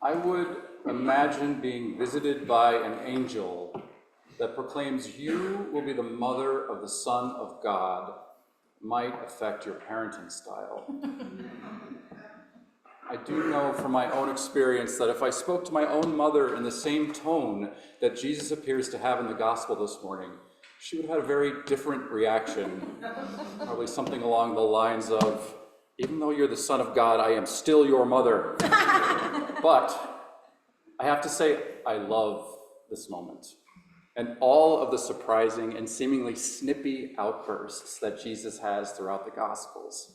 I would imagine being visited by an angel that proclaims you will be the mother of the Son of God might affect your parenting style. I do know from my own experience that if I spoke to my own mother in the same tone that Jesus appears to have in the gospel this morning, she would have had a very different reaction. Probably something along the lines of, even though you're the Son of God, I am still your mother. But I have to say, I love this moment and all of the surprising and seemingly snippy outbursts that Jesus has throughout the Gospels.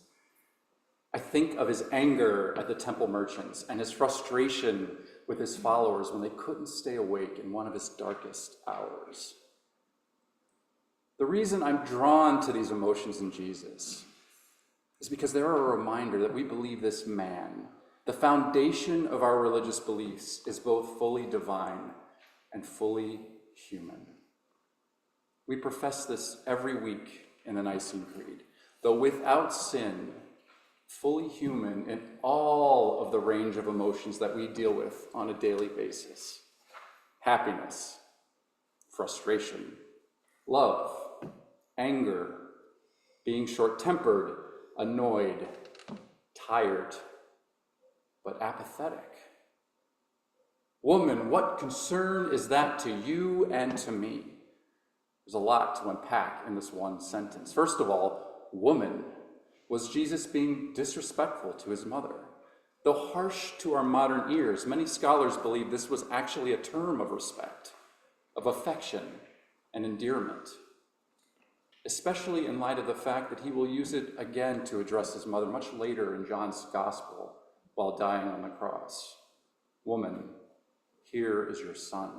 I think of his anger at the temple merchants and his frustration with his followers when they couldn't stay awake in one of his darkest hours. The reason I'm drawn to these emotions in Jesus is because they're a reminder that we believe this man, the foundation of our religious beliefs, is both fully divine and fully human. We profess this every week in the Nicene Creed, though without sin, fully human in all of the range of emotions that we deal with on a daily basis. Happiness, frustration, love, anger, being short-tempered, annoyed, tired, but apathetic. Woman, what concern is that to you and to me? There's a lot to unpack in this one sentence. First of all, woman, was Jesus being disrespectful to his mother? Though harsh to our modern ears, many scholars believe this was actually a term of respect, of affection and endearment, especially in light of the fact that he will use it again to address his mother much later in John's Gospel while dying on the cross. Woman, here is your son.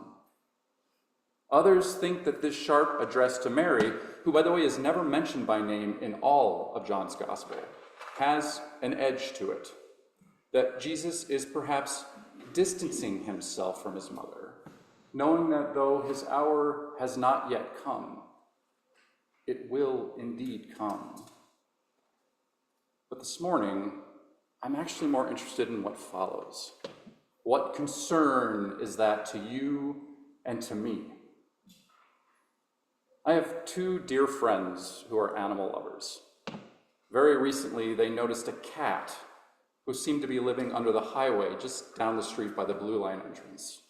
Others think that this sharp address to Mary, who by the way is never mentioned by name in all of John's Gospel, has an edge to it, that Jesus is perhaps distancing himself from his mother, knowing that though his hour has not yet come, it will indeed come. But this morning, I'm actually more interested in what follows. What concern is that to you and to me? I have two dear friends who are animal lovers. Very recently, they noticed a cat who seemed to be living under the highway just down the street by the Blue Line entrance.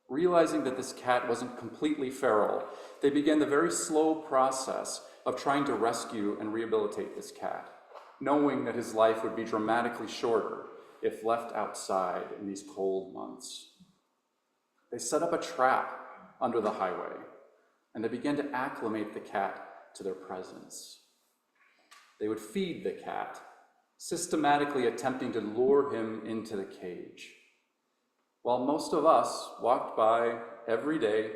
Realizing that this cat wasn't completely feral, they began the very slow process of trying to rescue and rehabilitate this cat, knowing that his life would be dramatically shorter if left outside in these cold months. They set up a trap under the highway, and they began to acclimate the cat to their presence. They would feed the cat, systematically attempting to lure him into the cage. While most of us walked by every day,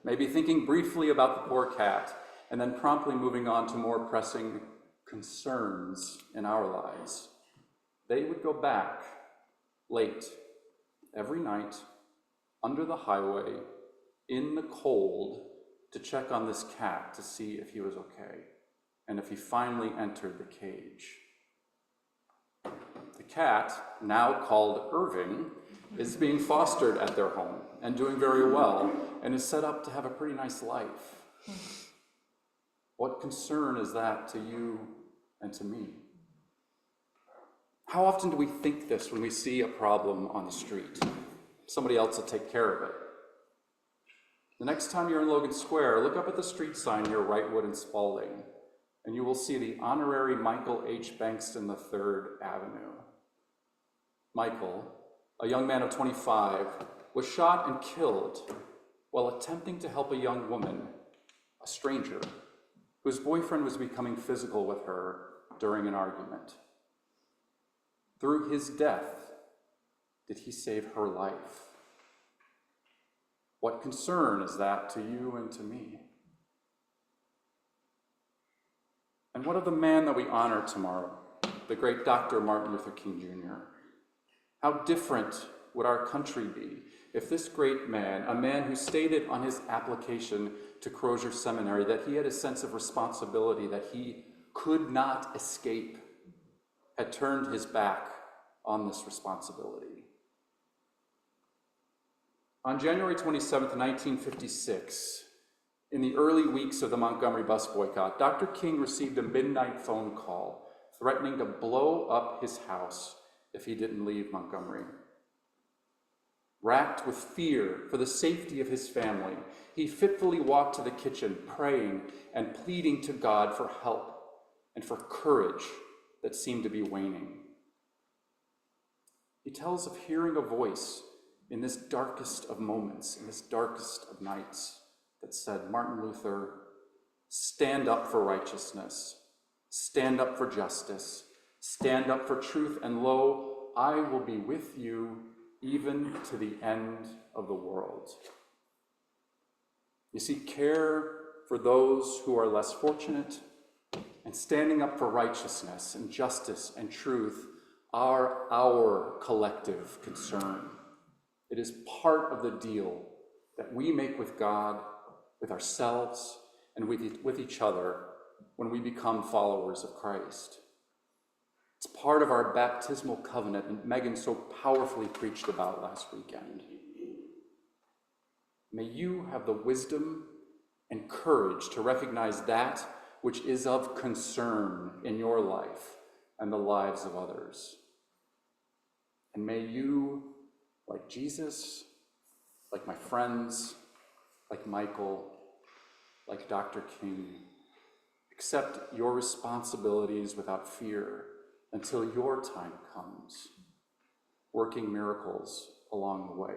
maybe thinking briefly about the poor cat, and then promptly moving on to more pressing concerns in our lives, they would go back late every night under the highway in the cold to check on this cat to see if he was okay and if he finally entered the cage. The cat, now called Irving, is being fostered at their home and doing very well and is set up to have a pretty nice life. What concern is that to you and to me? How often do we think this when we see a problem on the street? Somebody else will take care of it. The next time you're in Logan Square, look up at the street sign near Wrightwood and Spalding, and you will see the Honorary Michael H. Bankston III Avenue. Michael, a young man of 25, was shot and killed while attempting to help a young woman, a stranger, whose boyfriend was becoming physical with her during an argument. Through his death, did he save her life? What concern is that to you and to me? And what of the man that we honor tomorrow, the great Dr. Martin Luther King Jr.? How different would our country be if this great man, a man who stated on his application to Crozier Seminary that he had a sense of responsibility that he could not escape, had turned his back on this responsibility? On January 27th, 1956, in the early weeks of the Montgomery bus boycott, Dr. King received a midnight phone call threatening to blow up his house if he didn't leave Montgomery. Racked with fear for the safety of his family, he fitfully walked to the kitchen, praying and pleading to God for help and for courage that seemed to be waning. He tells of hearing a voice in this darkest of moments, in this darkest of nights, that said, Martin Luther, stand up for righteousness, stand up for justice, stand up for truth, and lo, I will be with you even to the end of the world. You see, care for those who are less fortunate and standing up for righteousness and justice and truth are our collective concern. It is part of the deal that we make with God, with ourselves, and with each other when we become followers of Christ. It's part of our baptismal covenant that Megan so powerfully preached about last weekend. May you have the wisdom and courage to recognize that which is of concern in your life and the lives of others. And may you, like Jesus, like my friends, like Michael, like Dr. King, accept your responsibilities without fear until your time comes, working miracles along the way.